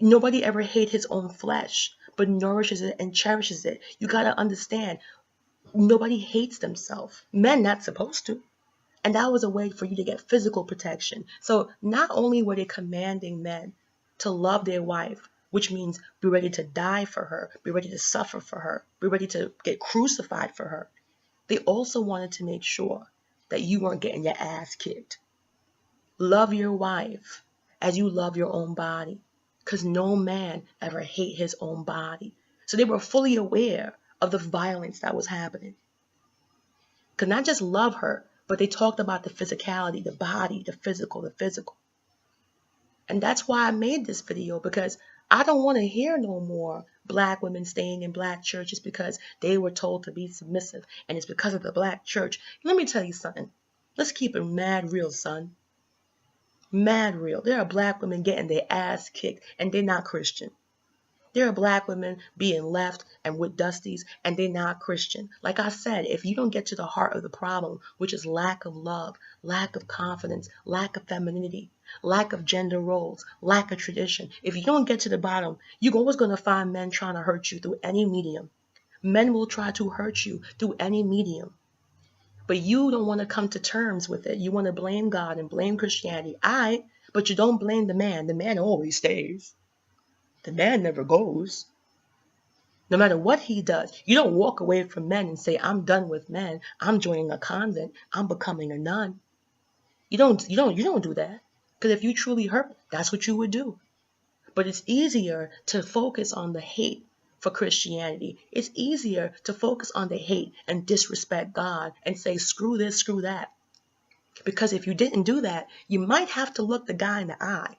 nobody ever hates his own flesh, but nourishes it and cherishes it. You got to understand, nobody hates themselves. Men not supposed to. And that was a way for you to get physical protection. So not only were they commanding men to love their wife, which means be ready to die for her, be ready to suffer for her, be ready to get crucified for her, they also wanted to make sure that you weren't getting your ass kicked. Love your wife as you love your own body, because no man ever hate his own body. So they were fully aware of the violence that was happening. Could not just love her, but they talked about the physicality, the body, the physical. And that's why I made this video, because I don't want to hear no more black women staying in black churches because they were told to be submissive and it's because of the black church. Let me tell you something. Let's keep it mad real, son. Mad real. There are black women getting their ass kicked and they're not Christian. There are black women being left and with dusties and they're not Christian. Like I said, if you don't get to the heart of the problem, which is lack of love, lack of confidence, lack of femininity, lack of gender roles, lack of tradition, if you don't get to the bottom, you're always going to find men trying to hurt you through any medium. Men will try to hurt you through any medium. But you don't want to come to terms with it. You want to blame God and blame Christianity. But you don't blame the man. The man always stays. The man never goes. No matter what he does, you don't walk away from men and say, I'm done with men. I'm joining a convent. I'm becoming a nun. You don't do that. Because if you truly hurt, that's what you would do. But it's easier to focus on the hate for Christianity. It's easier to focus on the hate and disrespect God and say, screw this, screw that. Because if you didn't do that, you might have to look the guy in the eye.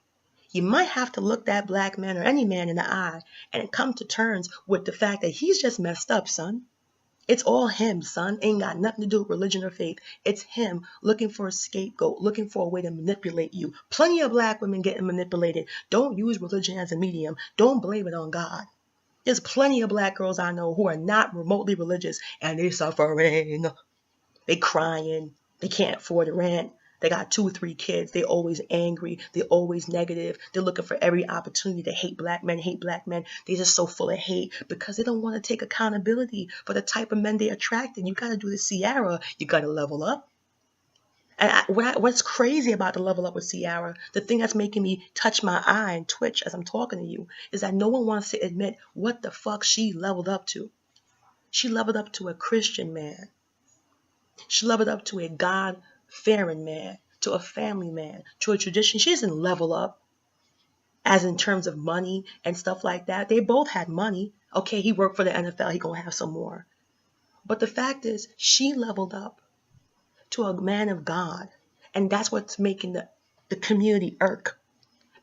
You might have to look that black man or any man in the eye and come to terms with the fact that he's just messed up, son. It's all him, son. Ain't got nothing to do with religion or faith. It's him looking for a scapegoat, looking for a way to manipulate you. Plenty of black women getting manipulated. Don't use religion as a medium. Don't blame it on God. There's plenty of black girls I know who are not remotely religious and they suffering. They crying. They can't afford the rent. They got 2 or 3 kids. They always angry. They're always negative. They're looking for every opportunity to hate black men. They're just so full of hate because they don't want to take accountability for the type of men they attracted. You got to do the Ciara. You got to level up. And what's crazy about the level up with Ciara, the thing that's making me touch my eye and twitch as I'm talking to you, is that no one wants to admit what the fuck she leveled up to. She leveled up to a Christian man. She leveled up to a God-fearing man, to a family man, to a tradition. She doesn't level up as in terms of money and stuff like that. They both had money. Okay, he worked for the NFL. He gonna have some more. But the fact is, she leveled up to a man of God. And that's what's making the community irk.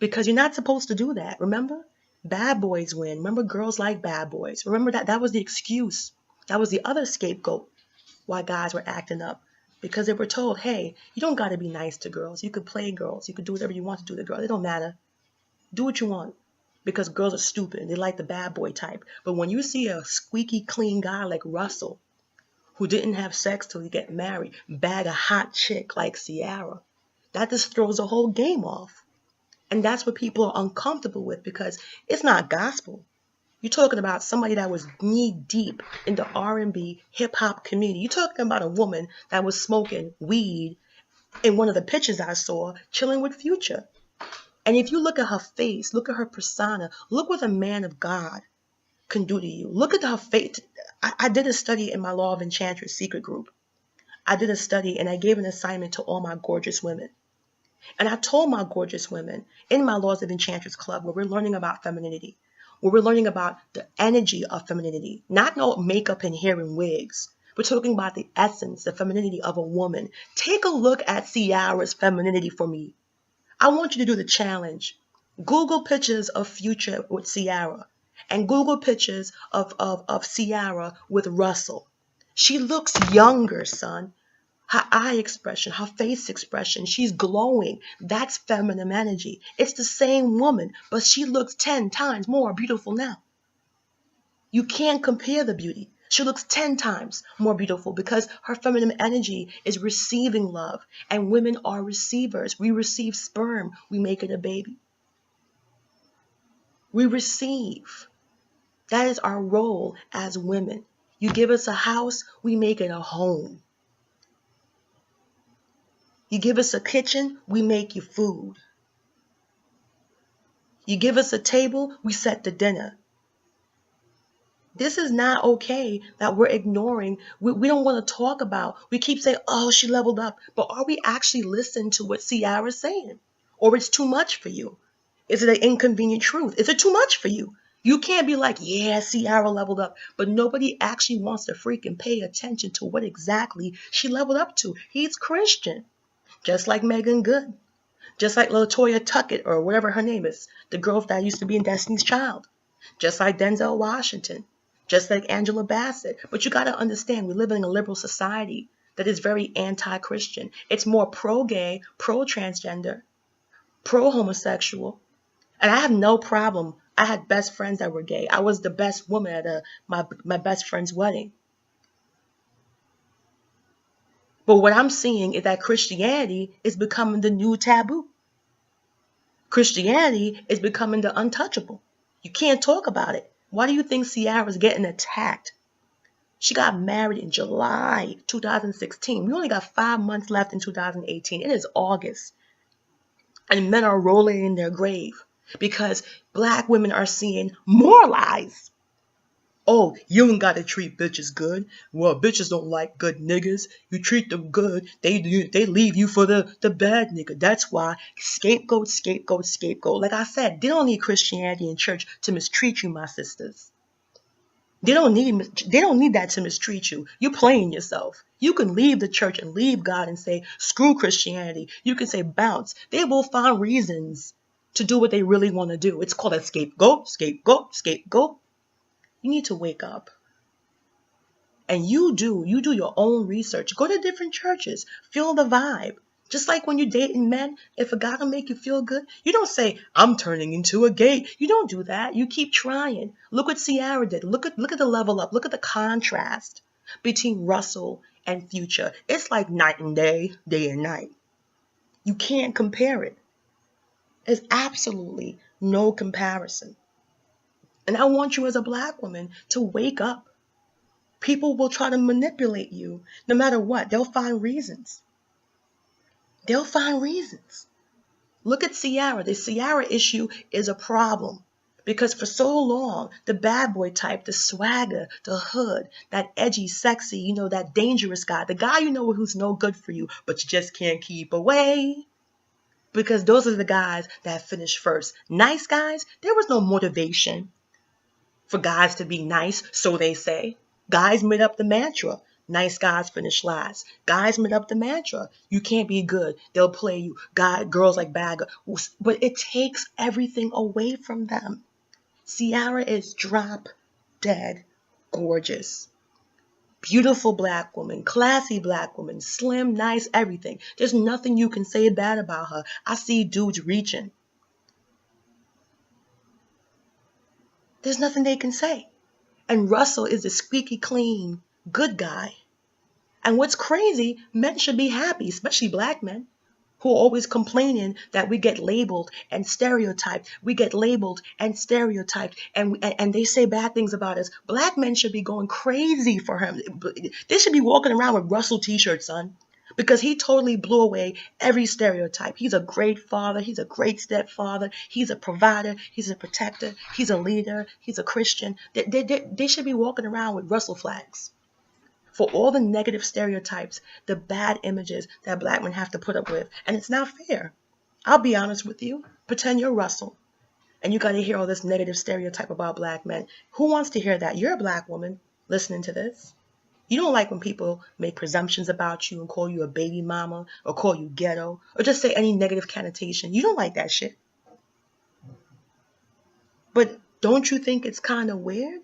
Because you're not supposed to do that. Remember? Bad boys win. Remember, girls like bad boys. Remember that was the excuse. That was the other scapegoat why guys were acting up. Because they were told, hey, you don't got to be nice to girls. You could play girls. You could do whatever you want to do to girls. It don't matter. Do what you want. Because girls are stupid and they like the bad boy type. But when you see a squeaky clean guy like Russell, who didn't have sex till he get married, bag a hot chick like Ciara, that just throws the whole game off. And that's what people are uncomfortable with because it's not gospel. You're talking about somebody that was knee deep in the R&B hip hop community. You're talking about a woman that was smoking weed in one of the pictures I saw, chilling with Future. And if you look at her face, look at her persona, look what a man of God can do to you. Look at her face. I did a study in my Law of Enchantress secret group. I did a study and I gave an assignment to all my gorgeous women. And I told my gorgeous women in my Laws of Enchantress club, where we're learning about femininity, where we're learning about the energy of femininity, not no makeup and hair and wigs. We're talking about the essence, the femininity of a woman. Take a look at Ciara's femininity for me. I want you to do the challenge. Google pictures of Future with Ciara and Google pictures of Ciara with Russell. She looks younger, son. Her eye expression, her face expression, she's glowing. That's feminine energy. It's the same woman, but she looks 10 times more beautiful now. You can't compare the beauty. She looks 10 times more beautiful because her feminine energy is receiving love, and women are receivers. We receive sperm, we make it a baby. We receive. That is our role as women. You give us a house, we make it a home. You give us a kitchen, we make you food. You give us a table, we set the dinner. This is not okay that we're ignoring. We don't want to talk about. We keep saying, oh, she leveled up. But are we actually listening to what Ciara's saying? Or it's too much for you? Is it an inconvenient truth? Is it too much for you? You can't be like, yeah, Ciara leveled up. But nobody actually wants to freaking pay attention to what exactly she leveled up to. He's Christian. Just like Megan Good. Just like LaToya Tuckett or whatever her name is. The girl that used to be in Destiny's Child. Just like Denzel Washington. Just like Angela Bassett. But you got to understand, we live in a liberal society that is very anti-Christian. It's more pro-gay, pro-transgender, pro-homosexual. And I have no problem. I had best friends that were gay. I was the best woman at my best friend's wedding. But what I'm seeing is that Christianity is becoming the new taboo. Christianity is becoming the untouchable. You can't talk about it. Why do you think Ciara's getting attacked? She got married in July 2016. We only got 5 months left in 2018. It is August. And men are rolling in their grave because black women are seeing more lies. Oh, you ain't gotta treat bitches good. Well, bitches don't like good niggas. You treat them good, they leave you for the bad nigga. That's why scapegoat, scapegoat, scapegoat. Like I said, they don't need Christianity and church to mistreat you, my sisters. They don't need that to mistreat you. You're playing yourself. You can leave the church and leave God and say, screw Christianity. You can say bounce. They will find reasons to do what they really want to do. It's called a scapegoat, scapegoat, scapegoat. You need to wake up. And you do your own research. Go to different churches. Feel the vibe. Just like when you're dating men, if a guy can make you feel good, you don't say, I'm turning into a gay. You don't do that. You keep trying. Look what Ciara did. Look at the level up. Look at the contrast between Russell and Future. It's like night and day, day and night. You can't compare it. There's absolutely no comparison. And I want you as a black woman to wake up. People will try to manipulate you no matter what. They'll find reasons. They'll find reasons. Look at Ciara. The Ciara issue is a problem because for so long, the bad boy type, the swagger, the hood, that edgy, sexy, that dangerous guy, the guy who's no good for you, but you just can't keep away. Because those are the guys that finish first. Nice guys, there was no motivation for guys to be nice, so they say. Guys made up the mantra. Nice guys finish last. Guys made up the mantra. You can't be good. They'll play you. Girls like bad girls. But it takes everything away from them. Ciara is drop dead gorgeous. Beautiful black woman. Classy black woman. Slim, nice, everything. There's nothing you can say bad about her. I see dudes reaching. There's nothing they can say. And Russell is a squeaky clean, good guy. And what's crazy, men should be happy, especially black men, who are always complaining that we get labeled and stereotyped. We get labeled and stereotyped, and they say bad things about us. Black men should be going crazy for him. They should be walking around with Russell t-shirts, son, because he totally blew away every stereotype. He's a great father. He's a great stepfather. He's a provider. He's a protector. He's a leader. He's a Christian. They should be walking around with Russell flags for all the negative stereotypes, the bad images that black men have to put up with. And it's not fair. I'll be honest with you. Pretend you're Russell and you got to hear all this negative stereotype about black men. Who wants to hear that? You're a black woman listening to this. You don't like when people make presumptions about you and call you a baby mama or call you ghetto or just say any negative connotation. You don't like that shit. But don't you think it's kind of weird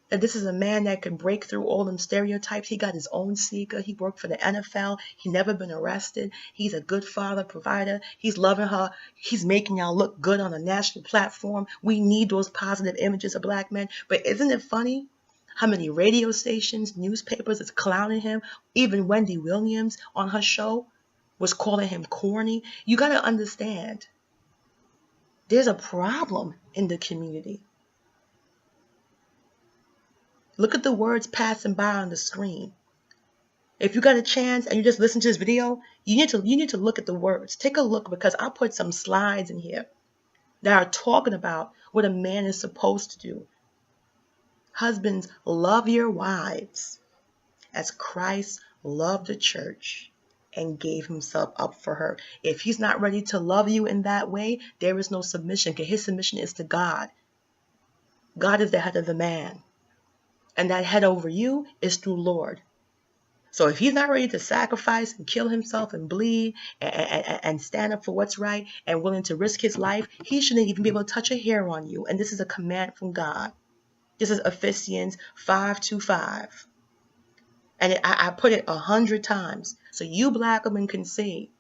That this is a man that can break through all them stereotypes. He got his own seeker. He worked for the NFL. He never been arrested. He's a good father, provider. He's loving her. He's making y'all look good on a national platform. We need those positive images of black men. But isn't it funny how many radio stations, newspapers is clowning him? Even Wendy Williams on her show was calling him corny. You got to understand, there's a problem in the community. Look at the words passing by on the screen. If you got a chance and you just listen to this video, you need to look at the words. Take a look, because I put some slides in here that are talking about what a man is supposed to do. Husbands, love your wives as Christ loved the church and gave himself up for her. If he's not ready to love you in that way, there is no submission, because his submission is to God. God is the head of the man. And that head over you is through Lord. So if he's not ready to sacrifice and kill himself and bleed and stand up for what's right and willing to risk his life, he shouldn't even be able to touch a hair on you. And this is a command from God. This is Ephesians 5:25. And I put it 100 times. So you black women can see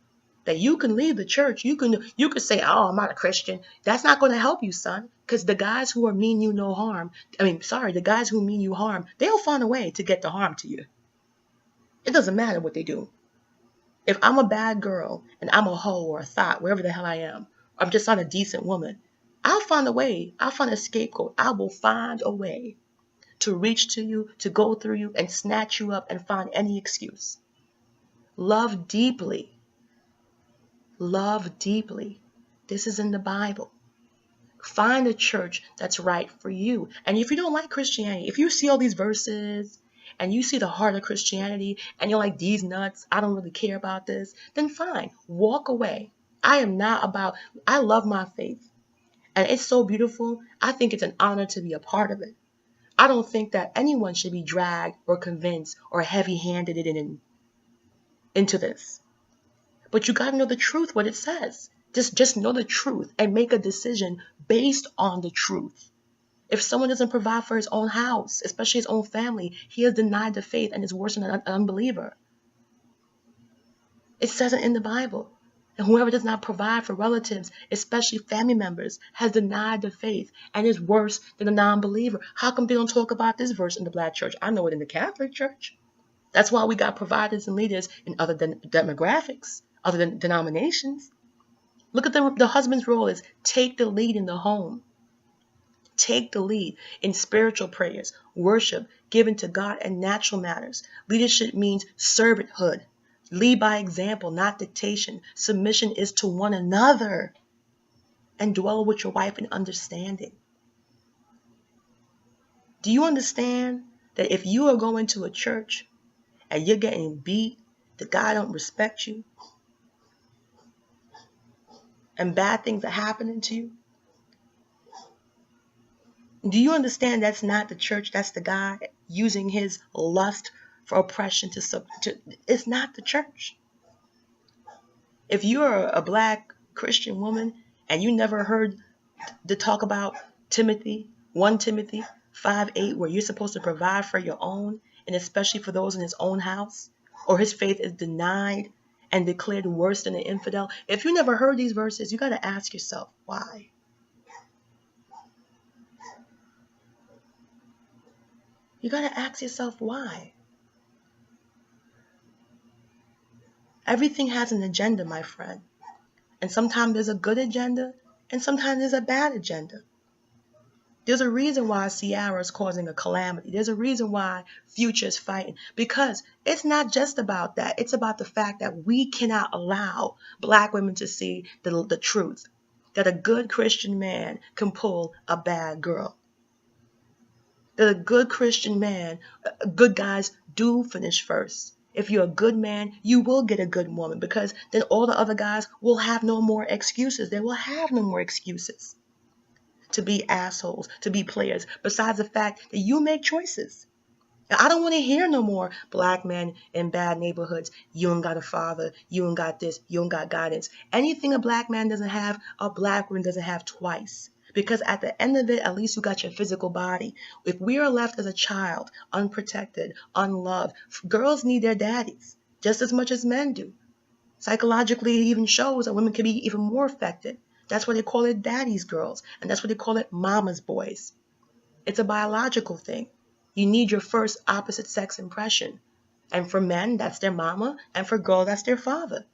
that you can leave the church. You can say, oh, I'm not a Christian. That's not going to help you, son. Because the guys who are mean you no harm, the guys who mean you harm, they'll find a way to get the harm to you. It doesn't matter what they do. If I'm a bad girl and I'm a hoe or a thought, wherever the hell I am, I'm just not a decent woman, I'll find a way. I'll find a scapegoat. I will find a way to reach to you, to go through you and snatch you up and find any excuse. Love deeply. Love deeply. This is in the Bible. Find a church that's right for you. And if you don't like Christianity, if you see all these verses and you see the heart of Christianity and you're like, these nuts, I don't really care about this, then fine, walk away. I love my faith. And it's so beautiful. I think it's an honor to be a part of it. I don't think that anyone should be dragged or convinced or heavy-handed into this. But you got to know the truth, what it says. Just know the truth and make a decision based on the truth. If someone doesn't provide for his own house, especially his own family, he has denied the faith and is worse than an unbeliever. It says it in the Bible. And whoever does not provide for relatives, especially family members, has denied the faith and is worse than a non-believer. How come they don't talk about this verse in the black church? I know it in the Catholic Church. That's why we got providers and leaders in other demographics, other than denominations. Look at the husband's role is take the lead in the home. Take the lead in spiritual prayers, worship, given to God, and natural matters. Leadership means servanthood. Lead by example, not dictation. Submission is to one another. And dwell with your wife in understanding. Do you understand that if you are going to a church and you're getting beat, the guy don't respect you, and bad things are happening to you? Do you understand that's not the church? That's the guy using his lust for oppression it's not the church. If you're a black Christian woman and you never heard the talk about Timothy, 1 Timothy 5:8, where you're supposed to provide for your own, and especially for those in his own house, or his faith is denied and declared worse than an infidel. If you never heard these verses, you got to ask yourself, why? You got to ask yourself why. Everything has an agenda, my friend. And sometimes there's a good agenda, and sometimes there's a bad agenda. There's a reason why Ciara is causing a calamity. There's a reason why Future is fighting. Because it's not just about that. It's about the fact that we cannot allow black women to see the truth. That a good Christian man can pull a bad girl. That a good Christian man, good guys do finish first. If you're a good man, you will get a good woman, because then all the other guys will have no more excuses. They will have no more excuses to be assholes, to be players, besides the fact that you make choices. Now, I don't want to hear no more black men in bad neighborhoods. You ain't got a father. You ain't got this. You ain't got guidance. Anything a black man doesn't have, a black woman doesn't have twice. Because at the end of it, at least you got your physical body. If we are left as a child, unprotected, unloved, girls need their daddies just as much as men do. Psychologically, it even shows that women can be even more affected. That's why they call it daddy's girls, and that's why they call it mama's boys. It's a biological thing. You need your first opposite sex impression. And for men, that's their mama, and for girls, that's their father.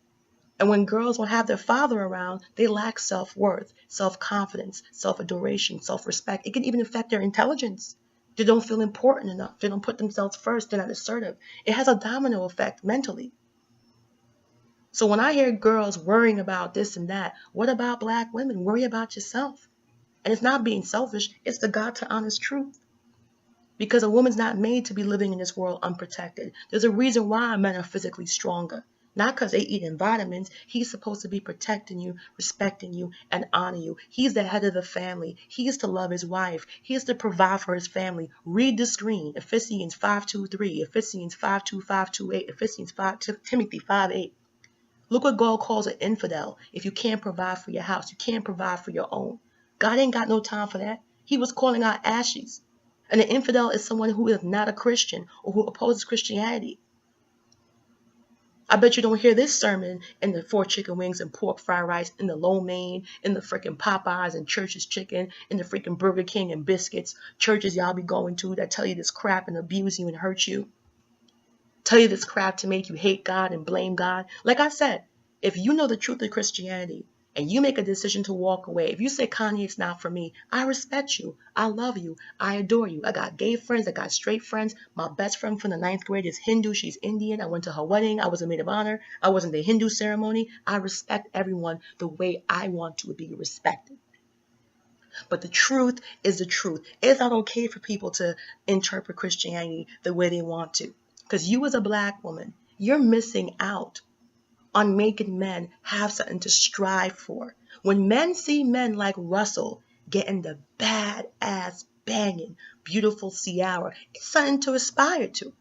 And when girls don't have their father around, they lack self-worth, self-confidence, self-adoration, self-respect. It can even affect their intelligence. They don't feel important enough. They don't put themselves first. They're not assertive. It has a domino effect mentally. So when I hear girls worrying about this and that, what about black women? Worry about yourself. And it's not being selfish. It's the God to honest truth. Because a woman's not made to be living in this world unprotected. There's a reason why men are physically stronger. Not because they eat in vitamins. He's supposed to be protecting you, respecting you, and honor you. He's the head of the family. He is to love his wife. He is to provide for his family. Read the screen. Ephesians 5:2-3, Ephesians 5:2-5:2-8, Ephesians 5, Timothy 5:8. Look what God calls an infidel. If you can't provide for your house, you can't provide for your own. God ain't got no time for that. He was calling out ashes. And an infidel is someone who is not a Christian or who opposes Christianity. I bet you don't hear this sermon in the 4 chicken wings and pork fried rice, in the lo mein, in the freaking Popeyes and Church's chicken, in the freaking Burger King and biscuits, churches y'all be going to that tell you this crap and abuse you and hurt you. Tell you this crap to make you hate God and blame God. Like I said, if you know the truth of Christianity and you make a decision to walk away, if you say, Connie, it's not for me, I respect you. I love you. I adore you. I got gay friends. I got straight friends. My best friend from the 9th grade is Hindu. She's Indian. I went to her wedding. I was a maid of honor. I was in the Hindu ceremony. I respect everyone the way I want to be respected. But the truth is the truth. It's not okay for people to interpret Christianity the way they want to. Because you as a black woman, you're missing out on making men have something to strive for. When men see men like Russell getting the badass, banging, beautiful Ciara, it's something to aspire to.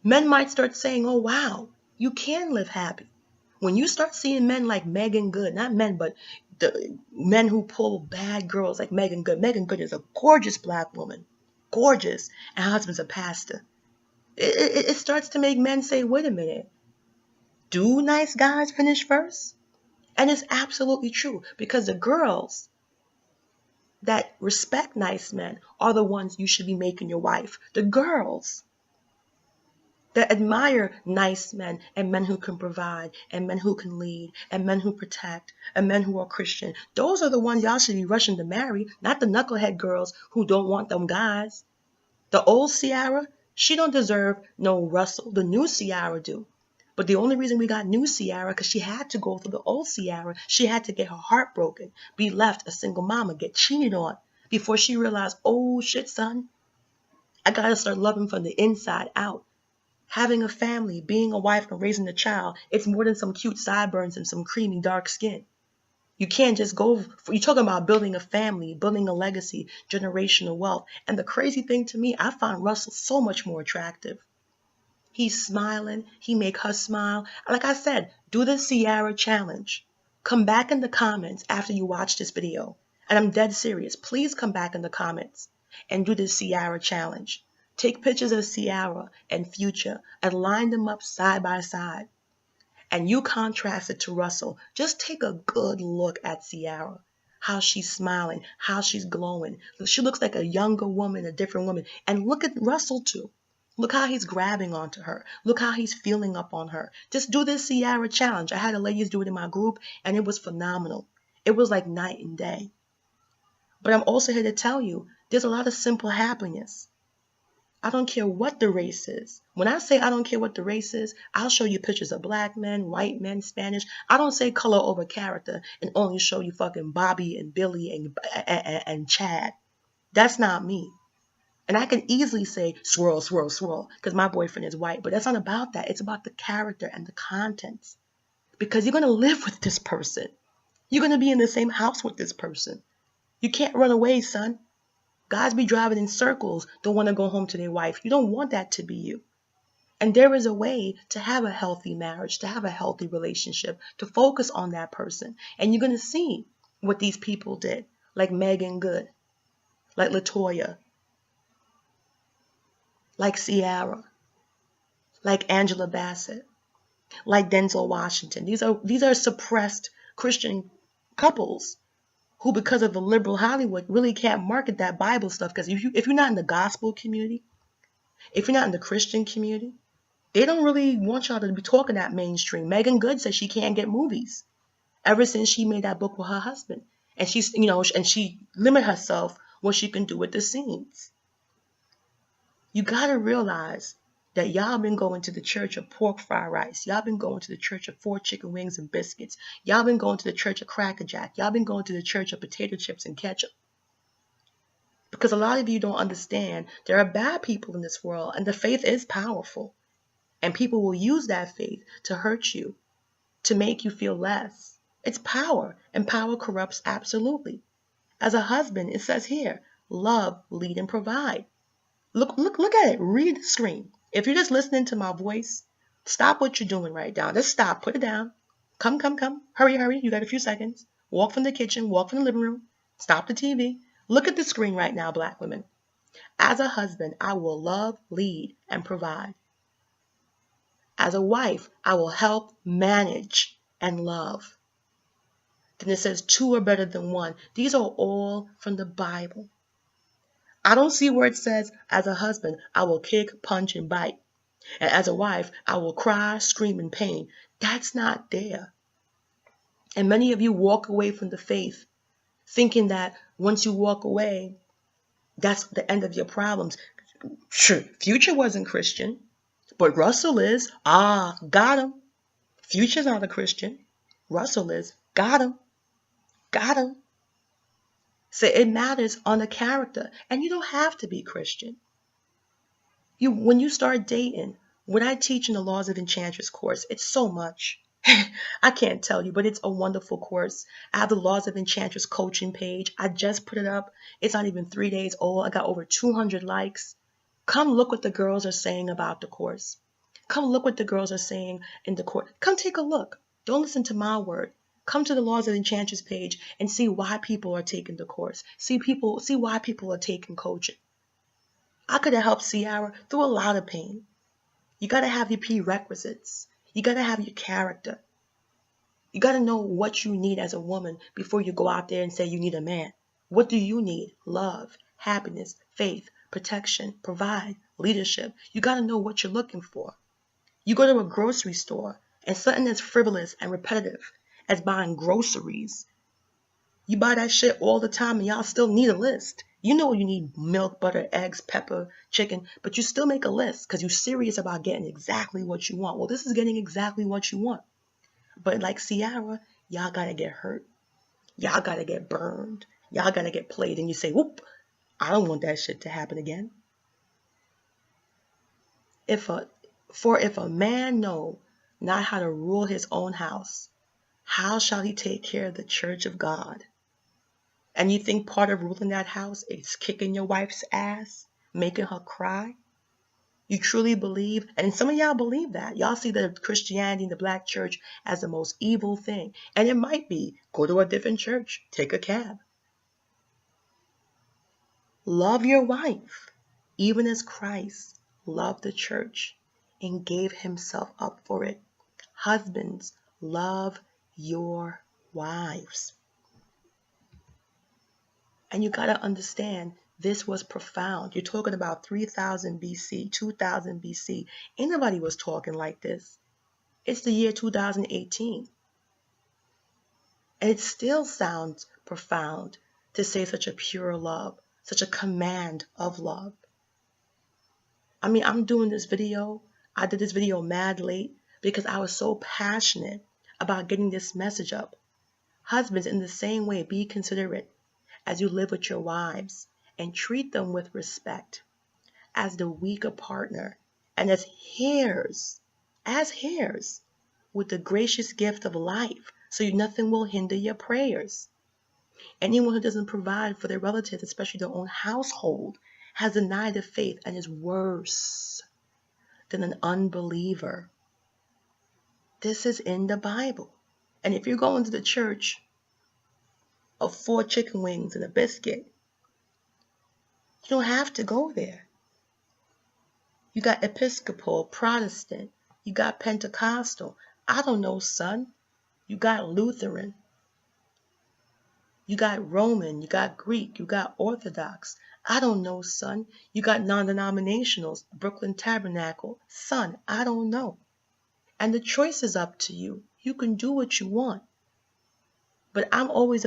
Men might start saying, oh wow, you can live happy. When you start seeing men like Megan Good, not men, but the men who pull bad girls like Megan Good. Megan Good is a gorgeous black woman. Gorgeous. And her husband's a pastor. It starts to make men say, wait a minute. Do nice guys finish first? And it's absolutely true, because the girls that respect nice men are the ones you should be making your wife. The girls that admire nice men and men who can provide and men who can lead and men who protect and men who are Christian, those are the ones y'all should be rushing to marry, not the knucklehead girls who don't want them guys. The old Ciara, she don't deserve no Russell. The new Ciara do. But the only reason we got new Ciara, because she had to go through the old Ciara. She had to get her heart broken, be left a single mama, get cheated on, before she realized, oh shit, son, I gotta start loving from the inside out. Having a family, being a wife and raising a child, it's more than some cute sideburns and some creamy dark skin. You can't just go, you're talking about building a family, building a legacy, generational wealth. And the crazy thing to me, I find Russell so much more attractive. He's smiling. He make her smile. Like I said, do the Ciara challenge. Come back in the comments after you watch this video. And I'm dead serious. Please come back in the comments and do the Ciara challenge. Take pictures of Ciara and Future and line them up side by side. And you contrast it to Russell. Just take a good look at Ciara. How she's smiling, how she's glowing. She looks like a younger woman, a different woman. And look at Russell too. Look how he's grabbing onto her. Look how he's feeling up on her. Just do this Ciara challenge. I had the ladies do it in my group, and it was phenomenal. It was like night and day. But I'm also here to tell you, there's a lot of simple happiness. I don't care what the race is. When I say I don't care what the race is, I'll show you pictures of black men, white men, Spanish. I don't say color over character and only show you fucking Bobby and Billy and Chad. That's not me. And I can easily say swirl, swirl, swirl, because my boyfriend is white. But that's not about that. It's about the character and the contents. Because you're going to live with this person. You're going to be in the same house with this person. You can't run away, son. Guys be driving in circles, don't want to go home to their wife. You don't want that to be you. And there is a way to have a healthy marriage, to have a healthy relationship, to focus on that person. And you're going to see what these people did. like Megan Good, like Latoya, like Ciara, like Angela Bassett, like Denzel Washington. These are suppressed Christian couples who, because of the liberal Hollywood, really can't market that Bible stuff. Because if you're not in the gospel community, if you're not in the Christian community, they don't really want y'all to be talking that mainstream. Megan Good says she can't get movies ever since she made that book with her husband, and she limit herself what she can do with the scenes. You gotta realize that y'all been going to the church of pork fried rice. Y'all been going to the church of 4 chicken wings and biscuits. Y'all been going to the church of Cracker Jack. Y'all been going to the church of potato chips and ketchup. Because a lot of you don't understand there are bad people in this world, and the faith is powerful. And people will use that faith to hurt you, to make you feel less. It's power, and power corrupts absolutely. As a husband, it says here, love, lead, and provide. Look at it. Read the screen. If you're just listening to my voice, stop what you're doing right now. Just stop. Put it down. Come. Hurry. You got a few seconds. Walk from the kitchen. Walk from the living room. Stop the TV. Look at the screen right now, black women. As a husband, I will love, lead, and provide. As a wife, I will help, manage, and love. Then it says 2 are better than 1. These are all from the Bible. I don't see where it says, as a husband, I will kick, punch, and bite. And as a wife, I will cry, scream in pain. That's not there. And many of you walk away from the faith thinking that once you walk away, that's the end of your problems. Sure, Future wasn't Christian, but Russell is. Got him. Future's not a Christian. Russell is. Got him. So it matters on the character. And you don't have to be Christian. When you start dating, what I teach in the Laws of Enchantress course, it's so much. I can't tell you, but it's a wonderful course. I have the Laws of Enchantress coaching page. I just put it up. It's not even 3 days old. I got over 200 likes. Come look what the girls are saying about the course. Come look what the girls are saying in the course. Come take a look. Don't listen to my word. Come to the Laws of Enchantress page and see why people are taking the course. See why people are taking coaching. I could have helped Ciara through a lot of pain. You got to have your prerequisites. You got to have your character. You got to know what you need as a woman before you go out there and say you need a man. What do you need? Love, happiness, faith, protection, provide, leadership. You got to know what you're looking for. You go to a grocery store and something as frivolous and repetitive as buying groceries. You buy that shit all the time and y'all still need a list. You know you need milk, butter, eggs, pepper, chicken, but you still make a list because you're serious about getting exactly what you want. Well, this is getting exactly what you want. But like Ciara, y'all got to get hurt. Y'all got to get burned. Y'all got to get played. And you say, whoop, I don't want that shit to happen again. If a man know not how to rule his own house, how shall he take care of the church of God? And you think part of ruling that house is kicking your wife's ass, making her cry? You truly believe, and some of y'all believe that. Y'all see the Christianity and the black church as the most evil thing. And it might be. Go to a different church. Take a cab. Love your wife, even as Christ loved the church and gave himself up for it. Husbands, love your wives. And you got to understand, this was profound. You're talking about 3000 BC, 2000 BC. Ain't nobody was talking like this. It's the year 2018. And it still sounds profound to say such a pure love, such a command of love. I mean, I'm doing this video. I did this video mad late because I was so passionate about getting this message up. Husbands, in the same way, be considerate as you live with your wives and treat them with respect as the weaker partner and as heirs with the gracious gift of life, so nothing will hinder your prayers. Anyone who doesn't provide for their relatives, especially their own household, has denied the faith and is worse than an unbeliever. This is in the Bible. And if you're going to the church of 4 chicken wings and a biscuit. You don't have to go there. You got Episcopal, Protestant. You got Pentecostal. I don't know, son. You got Lutheran. You got Roman. You got Greek. You got Orthodox. I don't know, son. You got non-denominationals, Brooklyn Tabernacle. Son, I don't know. And the choice is up to you. You can do what you want. But I'm always